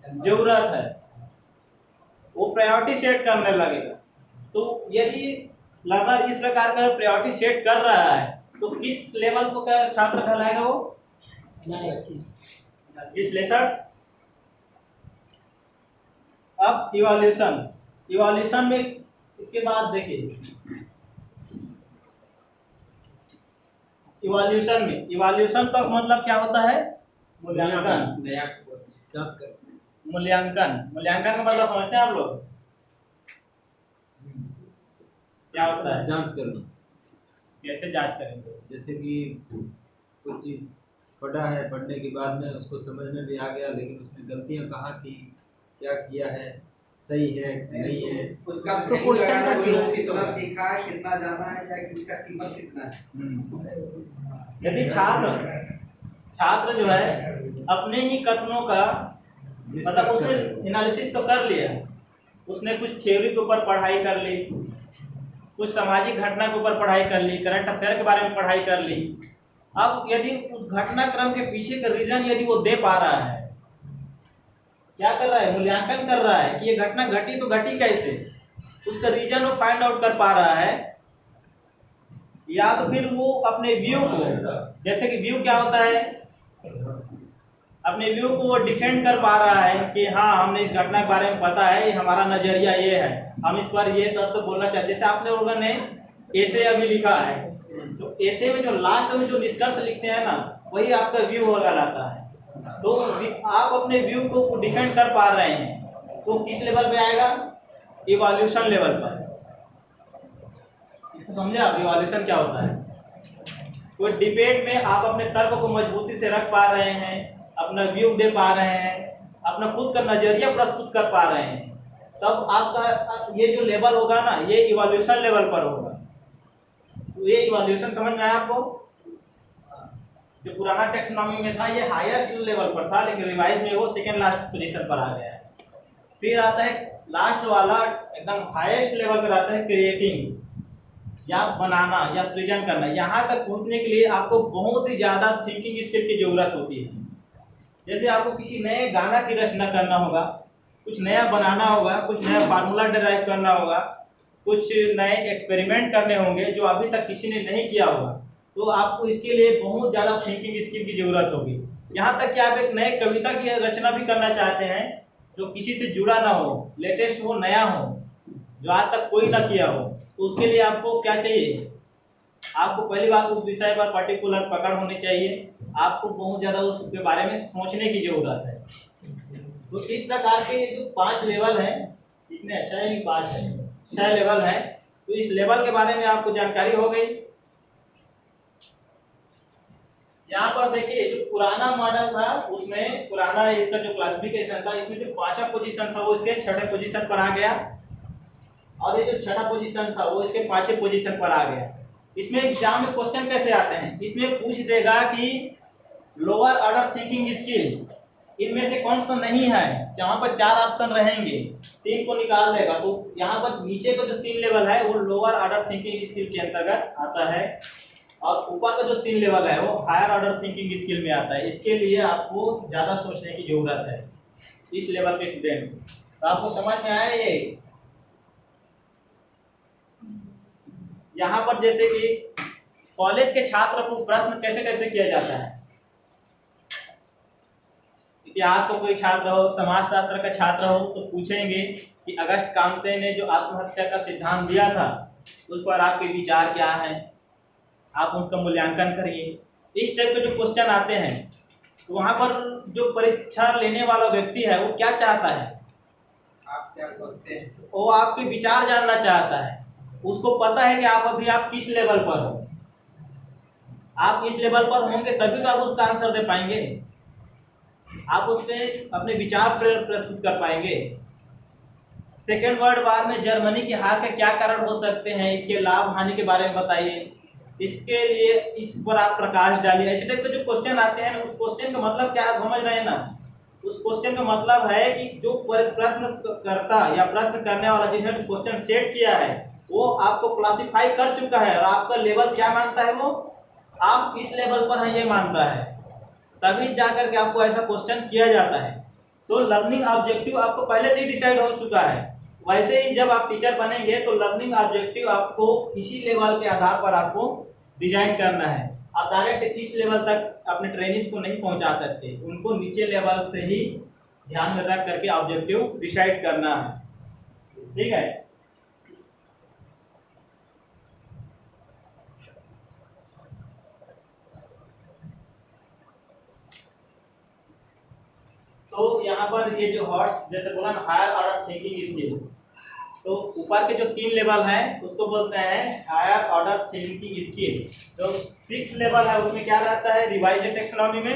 जरूरत है, वो प्रायोरिटी सेट करने लगेगा। तो यदि लर्नर इस प्रकार का प्रायोरिटी सेट कर रहा है तो किस लेवल को का छात्र कहलाएगा? वो विश्लेषण। अब इवैल्यूएशन, इवैल्यूएशन में इसके बाद देखिए, इवैल्यूएशन का मतलब क्या होता है? मूल्यांकन। मूल्यांकन का मतलब समझते हैं आप लोग? क्या होता है? जांच करना। कैसे जांच करेंगे? जैसे कि कोई चीज पढ़ा है, पढ़ने के बाद में उसको समझ में भी आ गया, लेकिन उसने गलतियां कहाँ की, क्या किया है, सही है नहीं है, उसका क्वेश्चन करके कितना सीखा है, कितना जाना है, या किसका कीमत कितना है। यदि छात्र जो है अपने ही कथनों का मतलब उसने एनालिसिस तो कर लिया, उसने कुछ थ्योरी के ऊपर पढ़ाई कर ली, कुछ सामाजिक घटना के ऊपर पढ़ाई कर ली, करंट अफेयर के बारे में पढ़ाई कर ली। अब यदि उस घटनाक्रम के पीछे का रीजन यदि वो दे पा रहा है, क्या कर रहा है? मूल्यांकन कर रहा है कि ये घटना घटी तो घटी कैसे, उसका रीजन वो फाइंड आउट कर पा रहा है, या तो फिर वो अपने व्यू को, जैसे कि व्यू क्या होता है, अपने व्यू को वो डिफेंड कर पा रहा है कि हाँ हमने इस घटना के बारे में पता है, हमारा नजरिया ये है, हम इस पर ये सब तो बोलना चाहते। जैसे आपने लोगों ने ऐसे अभी लिखा है, तो ऐसे में जो लास्ट में जो निष्कर्ष लिखते हैं ना, वही आपका व्यू होगा लाता है। तो आप अपने व्यू को डिफेंड कर पा रहे हैं, तो किस लेवल पे आएगा? इवैल्यूएशन लेवल पर। इसको समझे आप? इवैल्यूएशन क्या होता है? कोई डिबेट में आप अपने तर्क को मजबूती से रख पा रहे हैं, अपना व्यू दे पा रहे हैं, अपना खुद का नजरिया प्रस्तुत कर पा रहे हैं, तब आपका ये जो लेवल होगा ना, ये इवैल्यूएशन लेवल पर होगा। तो ये इवैल्यूएशन समझ में आया आपको? जो पुराना टेक्सोनॉमी में था ये हाईएस्ट लेवल पर था, लेकिन रिवाइज में वो सेकेंड लास्ट पोजीशन पर आ गया है। फिर आता है लास्ट वाला, एकदम हाईएस्ट लेवल पर आता है क्रिएटिंग, या बनाना या सृजन करना। यहाँ तक पहुँचने के लिए आपको बहुत ही ज़्यादा थिंकिंग स्किल की जरूरत होती है। जैसे आपको किसी नए गाना की रचना करना होगा, कुछ नया बनाना होगा, कुछ नया फार्मूला डिराइव करना होगा, कुछ नए एक्सपेरिमेंट करने होंगे जो अभी तक किसी ने नहीं किया होगा, तो आपको इसके लिए बहुत ज़्यादा थिंकिंग स्किल की जरूरत होगी। यहाँ तक कि आप एक नए कविता की रचना भी करना चाहते हैं जो किसी से जुड़ा ना हो, लेटेस्ट हो, नया हो, जो आज तक कोई ना किया हो, तो उसके लिए आपको क्या चाहिए? आपको पहली बात उस विषय पर पर्टिकुलर पकड़ होनी चाहिए, आपको बहुत ज़्यादा उसके बारे में सोचने की जरूरत है। तो इस प्रकार के ये जो 5 लेवल हैं, इतने अच्छा है, 5 है, 6 लेवल है। तो इस लेवल के बारे में आपको जानकारी हो गई। यहाँ पर देखिए जो पुराना मॉडल था उसमें पुराना इसका जो क्लासिफिकेशन था, इसमें जो 5वां पोजीशन था वो इसके 6ठे पोजीशन पर आ गया, और ये जो 6ठा पोजीशन था वो इसके 5वें पोजीशन पर आ गया। इसमें एग्जाम में क्वेश्चन कैसे आते हैं? इसमें पूछ देगा कि लोअर ऑर्डर थिंकिंग स्किल इनमें से कौन सा नहीं है, जहाँ पर 4 ऑप्शन रहेंगे 3 को निकाल देगा। तो यहाँ पर नीचे का जो 3 लेवल है वो लोअर ऑर्डर थिंकिंग स्किल के अंतर्गत आता है, और ऊपर का जो 3 लेवल है वो हायर ऑर्डर थिंकिंग स्किल में आता है। इसके लिए आपको ज़्यादा सोचने की जरूरत है इस लेवल के स्टूडेंट। तो आपको समझ में आया ये? यहाँ पर जैसे कि कॉलेज के छात्र को प्रश्न कैसे कैसे किया जाता है, इतिहास का कोई छात्र हो, समाजशास्त्र का छात्र हो, तो पूछेंगे कि अगस्त क्रांति ने जो आत्महत्या का सिद्धांत दिया था उस पर आपके विचार क्या हैं, आप उसका मूल्यांकन करिए। इस टाइप के जो क्वेश्चन आते हैं तो वहाँ पर जो परीक्षा लेने वाला व्यक्ति है वो क्या चाहता है, आप क्या सोचते हैं? वो आपके विचार जानना चाहता है। उसको पता है कि आप किस लेवल पर हो, आप इस लेवल पर होंगे तभी तो आप उसका आंसर दे पाएंगे, आप उसमें अपने विचार प्रस्तुत कर पाएंगे। सेकेंड वर्ल्ड वार में जर्मनी की हार के क्या कारण हो सकते हैं, इसके लाभ हानि के बारे में बताइए, इसके लिए इस पर आप प्रकाश डालिए। ऐसे टाइप के जो क्वेश्चन आते हैं उस क्वेश्चन का मतलब क्या आप समझ रहे हैं ना। उस क्वेश्चन का मतलब है कि जो प्रश्न करता या प्रश्न करने वाला जिसने क्वेश्चन सेट किया है वो आपको क्लासिफाई कर चुका है और आपका लेवल क्या मानता है, वो आप किस लेवल पर हैं ये मानता है, तभी जाकर के आपको ऐसा क्वेश्चन किया जाता है। तो लर्निंग ऑब्जेक्टिव आपको पहले से ही डिसाइड हो चुका है। वैसे ही जब आप टीचर बनेंगे तो लर्निंग ऑब्जेक्टिव आपको इसी लेवल के आधार पर आपको डिजाइन करना है। आप डायरेक्ट इस लेवल तक अपने ट्रेनिंग्स को नहीं पहुंचा सकते, उनको नीचे लेवल से ही ध्यान में रख करके ऑब्जेक्टिव डिसाइड करना है। ठीक है, तो यहाँ पर ये जो हॉट्स जैसे बोला ना हायर ऑर्डर थिंकिंग स्किल, तो ऊपर के जो 3 लेवल हैं उसको बोलते हैं हायर ऑर्डर थिंकिंग स्किल। जो 6 लेवल है उसमें क्या रहता है, रिवाइज्ड टैक्सोनॉमी में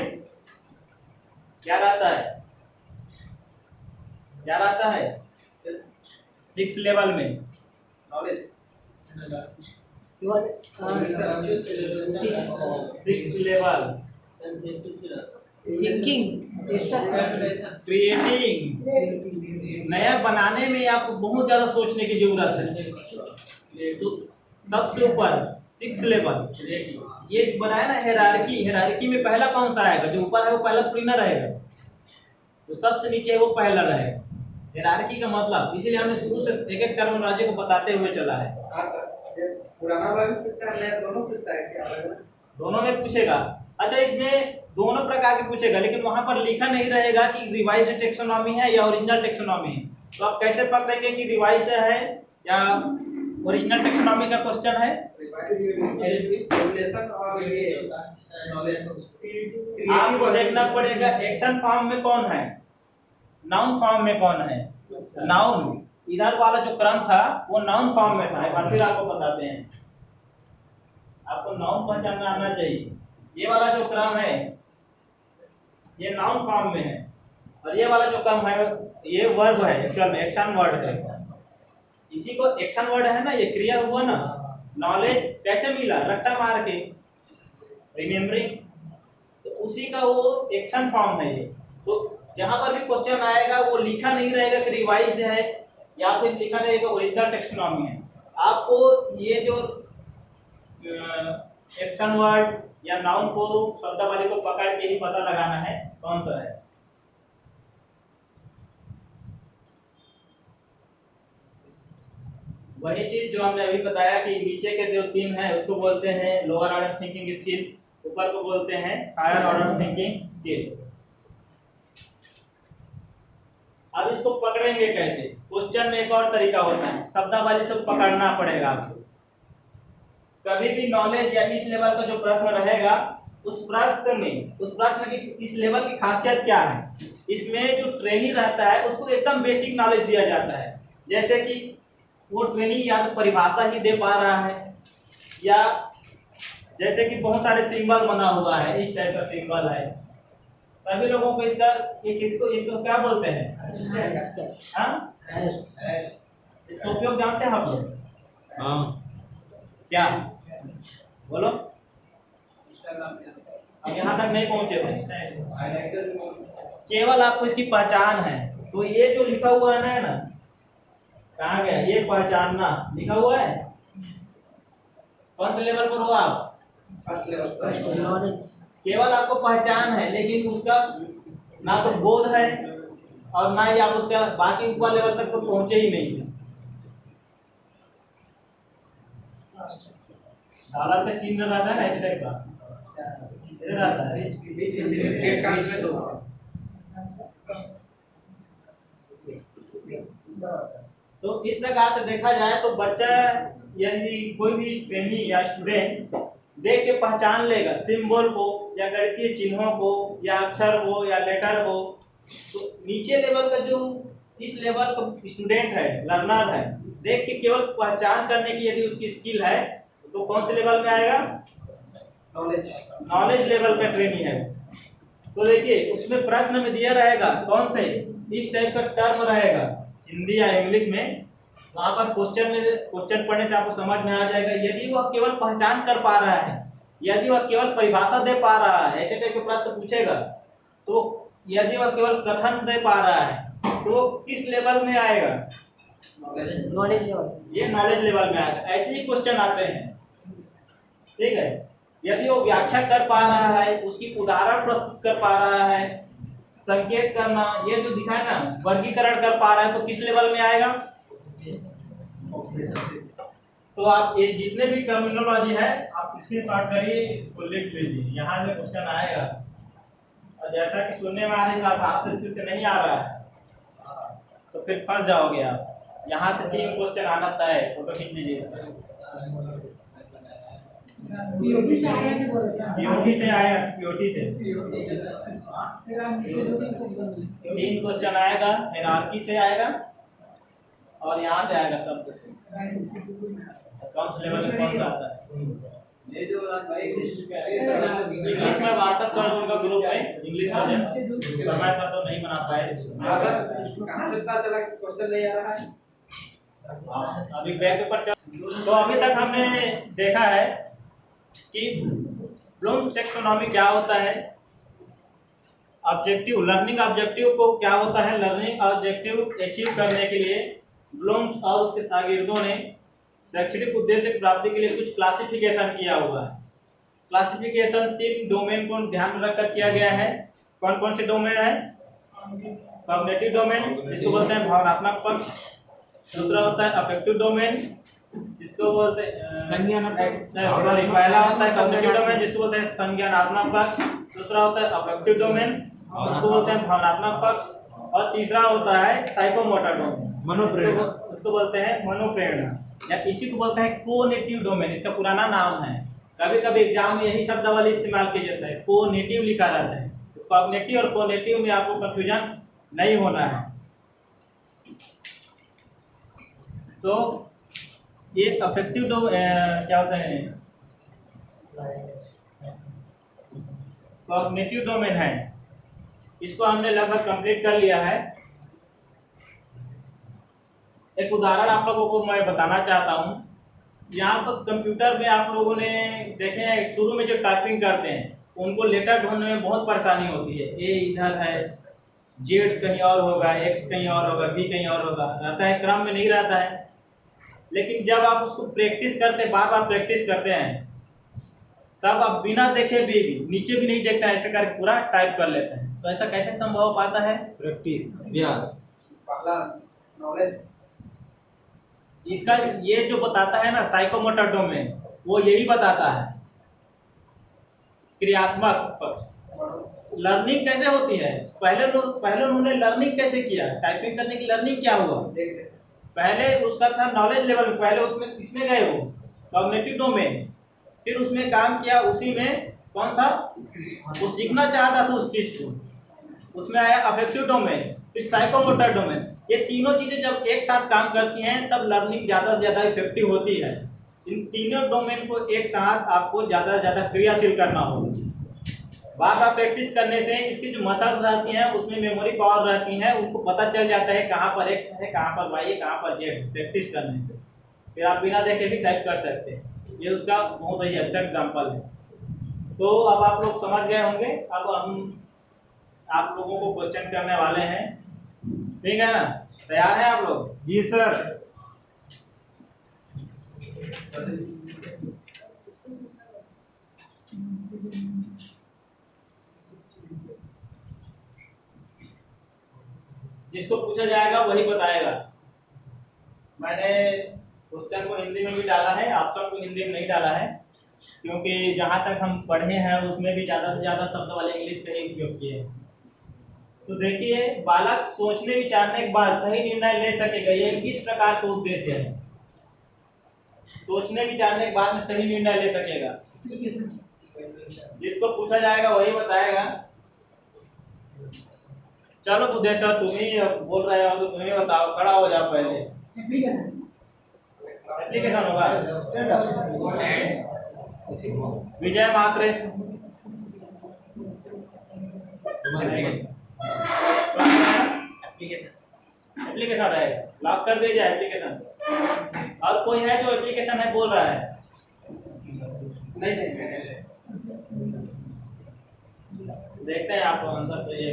क्या रहता है, क्या रहता है 6 लेवल में नॉलेज 6 लेवल थिंकिंग, क्रिएटिंग, नया बनाने में आपको बहुत ज्यादा सोचने की जरूरत है। तो सबसे ऊपर 6 लेवल ये बनाया ना हायरार्की, हायरार्की में पहला कौन सा आएगा, जो ऊपर है वो पहला थोड़ी ना रहेगा, तो सबसे नीचे वो पहला रहेगा। हायरार्की का मतलब इसीलिए हमने शुरू से एक एक टर्मिनोलॉजी को बताते हुए चला है। हाँ सर, पुराना वाला भी पूछता है, नया दोनों पूछता है क्या अलग अलग? दोनों में पूछेगा। अच्छा, इसमें दोनों प्रकार के पूछेगा, लेकिन वहां पर लिखा नहीं रहेगा कि रिवाइज्ड टैक्सोनॉमी है या ओरिजिनल टैक्सोनॉमी है। तो आप कैसे पकड़ेंगे कि रिवाइज्ड है या ओरिजिनल टैक्सोनॉमी का क्वेश्चन है। रेगुलेशन और ये आपको देखना पड़ेगा एक्शन फॉर्म में कौन है, नाउन फॉर्म में कौन है। नाउन इधर वाला जो क्रम था वो नाउन फॉर्म में था, एक बार फिर आपको बताते हैं, आपको नाउन पहचानना आना चाहिए। ये वाला जो क्रम है ये नाउन फॉर्म में है और ये वाला जो क्रम है ये वर्ब है, एक्चुअल में एक्शन वर्ड है। इसी को एक्शन वर्ड है ना, ये क्रिया हुआ ना। नॉलेज कैसे मिला, रट्टा मार के, रिमेम्बरिंग, तो उसी का वो एक्शन फॉर्म है ये। तो जहां पर भी क्वेश्चन आएगा वो लिखा नहीं रहेगा कि रिवाइज्ड है या फिर लिखा रहेगा ओरिजिनल टैक्सोनॉमी है। आपको ये जो एक्शन वर्ड या नाउन को शब्दावली को पकड़ के ही पता लगाना है कौन सा है। वही चीज जो हमने अभी बताया कि नीचे के जो 3 हैं उसको बोलते हैं लोअर ऑर्डर थिंकिंग स्किल, ऊपर को बोलते हैं हायर ऑर्डर थिंकिंग स्किल। अब इसको पकड़ेंगे कैसे, क्वेश्चन में एक और तरीका होता है, शब्दावली से पकड़ना पड़ेगा आपको। कभी भी नॉलेज या इस लेवल का जो प्रश्न रहेगा उस प्रश्न की इस लेवल की खासियत क्या है, इसमें जो ट्रेनी रहता है उसको एकदम बेसिक नॉलेज दिया जाता है। जैसे कि वो ट्रेनी या तो परिभाषा ही दे पा रहा है, या जैसे कि बहुत सारे सिंबल बना हुआ है, इस टाइप का सिंबल है, सभी लोगों को इसका इसको क्या बोलते हैं, हाँ इसका उपयोग जानते हैं आप लोग, हाँ क्या बोलो, अब यहाँ तक नहीं पहुंचे भाई, केवल आपको इसकी पहचान है। तो ये जो लिखा हुआ है ना, कहाँ गया, ये पहचानना लिखा हुआ है, कौन से लेवल पर हो आप, फर्स्ट लेवल। नॉलेज, केवल आपको पहचान है, लेकिन उसका ना तो बोध है और ना ही आप उसका बाकी ऊपर लेवल तक तो पहुंचे ही नहीं है। डॉलर का चिन्ह रहता है ना इस टाइप का, इधर आता है, तो इस प्रकार से देखा जाए तो बच्चा यदि कोई भी ट्रेनी या स्टूडेंट देख के पहचान लेगा सिंबल को या गणितीय चिन्हों को या अक्षर को या लेटर को, तो नीचे लेवल का जो इस लेवल का स्टूडेंट है, लर्नर है, देख के केवल पहचान करने की यदि उसकी स्किल है तो कौन से लेवल में आएगा? नॉलेज लेवल का ट्रेनी है। तो देखिए उसमें प्रश्न में दिया रहेगा कौन से इस टाइप का टर्म रहेगा हिंदी या इंग्लिश में, वहां पर क्वेश्चन पढ़ने से आपको समझ में आ जाएगा। यदि वह केवल पहचान कर पा रहा है, यदि वह केवल परिभाषा दे पा रहा है, ऐसे टाइप के प्रश्न पूछेगा, तो यदि वह केवल कथन दे पा रहा है तो किस लेवल में आएगा? नॉलेज लेवल, ये नॉलेज लेवल में आएगा। ऐसे ही क्वेश्चन आते हैं, ठीक है। यदि वो व्याख्या कर पा रहा है, उसकी उदाहरण प्रस्तुत कर पा रहा है, संकेत करना, ये जो दिखा है ना, वर्गीकरण कर पा रहा है, तो किस लेवल में आएगा? तो आप ये जितने भी टर्मिनोलॉजी है आप इसके शॉर्ट करिए, इसको लिख लीजिए, यहाँ से क्वेश्चन आएगा। और जैसा कि सुनने में आ रही बात भारत स्किल से नहीं आ रहा है तो फिर फंस जाओगे आप। यहाँ से 3 क्वेश्चन आना तय है, फोटो खींच लीजिए। पीओटी से आया है, बोल रहे हैं। पीओटी से आया, पीओटी से 3 क्वेश्चन आएगा, हिरार्की से आएगा और यहाँ से आएगा शब्द से। कौन से लेवल में कौन सा आता है? इंग्लिश में व्हाट्सएप कर दूंगा ग्रुप में, इंग्लिश वर्जन। समय पर तो नहीं बना पाए। कहाँ से पता चला कि क्वेश्चन नहीं आ रहा है? अभी बैक पेपर चल। तो अभी तक हमने देखा है कि ब्लूम्स टैक्सोनॉमी क्या होता है, ऑब्जेक्टिव लर्निंग ऑब्जेक्टिव को क्या होता है, लर्निंग ऑब्जेक्टिव अचीव करने के लिए ब्लूम्स और उसके शागिर्दों ने शैक्षणिक उद्देश्य की प्राप्ति के लिए कुछ क्लासिफिकेशन किया हुआ है। क्लासिफिकेशन 3 डोमेन को ध्यान में रखकर किया गया है। कौन कौन से डोमेन है? कॉग्निटिव डोमेन, जिसको बोलते हैं भावनात्मक पक्ष। दूसरा होता है अफेक्टिव डोमेन, जिसको बोलते हैं सॉरी, पहला होता है कॉग्निटिव डोमेन, जिसको बोलते हैं संज्ञानात्मक पक्ष। दूसरा होता है अफेक्टिव डोमेन, जिसको बोलते हैं भावनात्मक पक्ष। और तीसरा होता है साइकोमोटर डोमेन, मनोप्रेरणा, उसको बोलते हैं मनोप्रेरणा, या इसी को बोलते हैं कोनेटिव डोमेन, इसका पुराना नाम है। कभी कभी एग्जाम में यही शब्दावली इस्तेमाल किया जाता है, कोनेटिव लिखा रहता है। तो कॉग्निटिव और कोनेटिव में आपको कंफ्यूजन नहीं होना है। तो ये अफेक्टिव क्या होता है, कॉग्निटिव डोमेन है, इसको हमने लगभग कंप्लीट कर लिया है। एक उदाहरण आप लोगों को मैं बताना चाहता हूँ। यहाँ पर कंप्यूटर में आप लोगों ने देखे हैं, शुरू में जो टाइपिंग करते हैं उनको लेटर ढूंढने में बहुत परेशानी होती है। ए इधर है, जेड कहीं और होगा, एक्स कहीं और होगा, बी कहीं और होगा, रहता है, क्रम में नहीं रहता है। लेकिन जब आप उसको प्रैक्टिस करते, बार बार प्रैक्टिस करते हैं, तब आप बिना देखे भी नीचे भी नहीं देखते हैं, ऐसे करके पूरा टाइप कर लेते हैं। तो ऐसा कैसे संभव हो पाता है? प्रैक्टिस, अभ्यास। पहला नॉलेज, इसका ये जो बताता है ना साइकोमोटर डोमेन, वो यही बताता है। क्रियात्मक पक्ष, लर्निंग कैसे होती है, पहले उन्होंने लर्निंग कैसे किया, टाइपिंग करने की लर्निंग क्या हुआ। पहले उसका था नॉलेज लेवल में, पहले उसमें इसमें गए वो कॉग्निटिव डोमेन, फिर उसमें काम किया, उसी में कौन सा वो सीखना चाहता था उस चीज को, उसमें आया अफेक्टिव डोमेन, फिर साइकोमोटर डोमेन। ये तीनों चीजें जब एक साथ काम करती हैं तब लर्निंग ज्यादा से ज्यादा इफेक्टिव होती है। इन तीनों डोमेन को एक साथ आपको ज्यादा से ज्यादा क्रियाशील करना होगा। बार बार प्रैक्टिस करने से इसकी जो मसल्स रहती हैं उसमें मेमोरी पावर रहती है, उनको पता चल जाता है कहाँ पर एक्स है, कहाँ पर वाई है, कहाँ पर जेड। प्रैक्टिस करने से फिर आप बिना देखे भी टाइप कर सकते हैं। ये उसका बहुत ही अच्छा एग्जाम्पल है। तो अब आप लोग समझ गए होंगे। अब हम आप लोगों को क्वेश्चन करने वाले हैं, ठीक है ना? तैयार हैं आप लोग? जी सर। जिसको पूछा जाएगा वही बताएगा। मैंने क्वेश्चन को हिंदी में भी डाला है, ऑप्शन को हिंदी में नहीं डाला है, क्योंकि जहाँ तक हम पढ़े हैं उसमें भी ज़्यादा से ज़्यादा शब्द वाले इंग्लिश का ही उपयोग किए हैं। तो देखिए, बालक सोचने विचारने के बाद सही निर्णय ले सकेगा, ये किस प्रकार का उद्देश्य है। सोचने विचारने के बाद में सही निर्णय ले सकेगा, जिसको पूछा जाएगा वही बताएगा। चलो बुद्धेश्वर, तुम ही बोल रहे हो तो तुम ही बताओ, खड़ा हो जाओ पहले। एप्लीकेशन होगा। विजय मात्रे, एप्लीकेशन रहेगा, लॉक कर दीजिए एप्लीकेशन। और कोई है जो एप्लीकेशन है बोल रहा है? नहीं देखते हैं आपको आंसर तो ये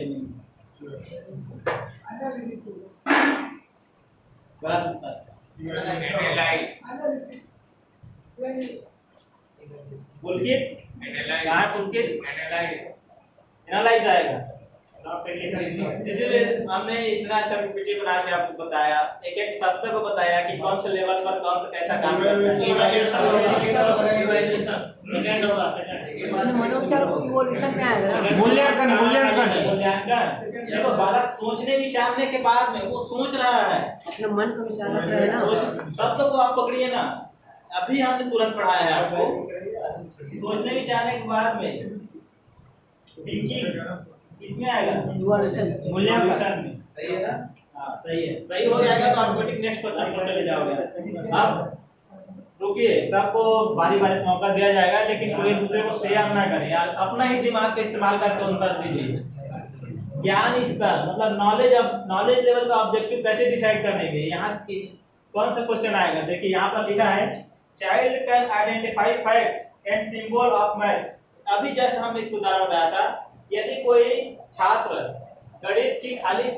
गलत उत्तर। पुलकित कहाँ है? पुलकित एनालाइज आएगा। इसीलिए हमने इतना अच्छा पीपीटी बना के आपको बताया, एक एक शब्द को बताया कि कौन से लेवल पर कौन सा कैसा काम करता है। मनोविचार को इवोल्यूशन में आएगा। मूल्यांकन देखो, बालक सोचने विचारने के बाद में वो सोच रहा है, अपने मन को विचार रहे ना। शब्द को आप पकड़िए ना, अभी हमने तुरंत पढ़ाया है आपको। सोचने विचारने के बाद में थिंकिंग इसमें आएगा, मूल्यांकन में। सही है ना? हाँ सही है। सही हो जाएगा तो ऑटोमेटिक नेक्स्ट क्वेश्चन पर चले जाओगे। अब रुकिए, सबको बारी बारी से मौका दिया जाएगा, लेकिन कोई दूसरे को शेयर ना करें यार, अपना ही दिमाग का इस्तेमाल करके उत्तर दीजिए। ज्ञान स्तर मतलब नॉलेज लेवल का ऑब्जेक्टिव कैसे डिसाइड करने के, यहाँ की कौन सा क्वेश्चन आएगा? देखिए यहाँ पर लिखा है, child can identify fact and symbol of maths. अभी जस्ट हमने इसको उदाहरण बताया था। यदि कोई छात्र गणित की खाली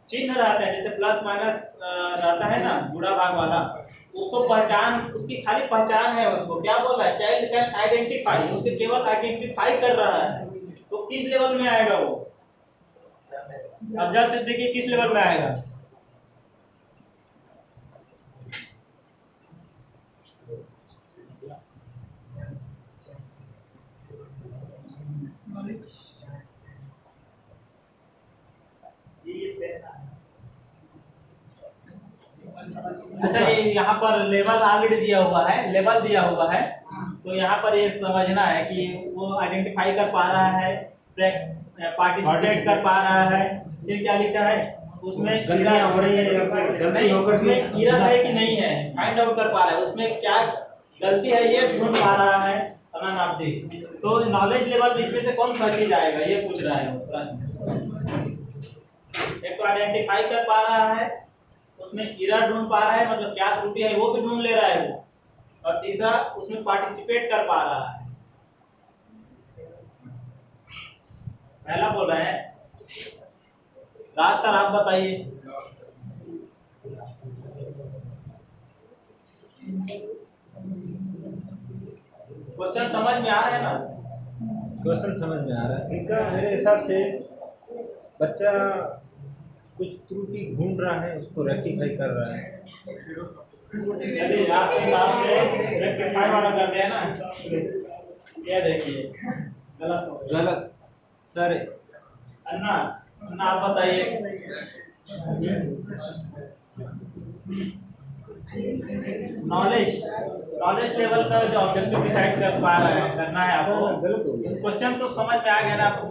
चिन्ह रहता है, जैसे प्लस माइनस रहता है ना, बुरा भाग वाला, उसको पहचान, उसकी खाली पहचान है, उसको क्या बोल रहा है? चाइल्ड कैन आइडेंटिफाई, उसके केवल आइडेंटिफाई कर रहा है, तो किस लेवल में आएगा वो? अब जल्द से देखिए किस लेवल में आएगा। अच्छा, ये यहाँ पर लेवल ऑलरेडी दिया हुआ है, लेवल दिया हुआ है, तो यहाँ पर ये समझना है कि वो आइडेंटिफाई कर पा रहा है, पार्टिसिपेट कर पा रहा है, फिर क्या लिखा है उसमें, गलतियां हो रही है, गलती होकर भी इरर है कि नहीं है फाइंड आउट कर पा रहा है, उसमें क्या गलती है ये ढूंढ पा रहा है। तो नॉलेज लेवल इसमें से कौन सा चीज आएगा ये पूछ रहा है प्रश्न। एक तो आइडेंटिफाई कर पा रहा है, उसमें इरर ढूंढ पा रहा है, मतलब क्या त्रुटि है वो भी ढूंढ ले रहा है वो, और तीसरा उसमें पार्टिसिपेट कर पा रहा है। पहला बोल रहे हैं राज सर, आप बताइए। क्वेश्चन समझ में आ रहा है ना? क्वेश्चन समझ में आ रहा है। इसका मेरे हिसाब से बच्चा कुछ त्रुटि ढूंढ रहा है, उसको रेक्टिफाई कर रहा है। यदि आपके हिसाब से रेक्टिफाई वाला कर दिया ना, ये देखिए गलत हो गया। गलत सर। अन्ना आप बताइए। नॉलेज लेवल का जो ऑब्जेक्टिव डिसाइड कर पा रहा है, करना है आपको। गलत हो गया। क्वेश्चन तो समझ में आ गया ना आपको?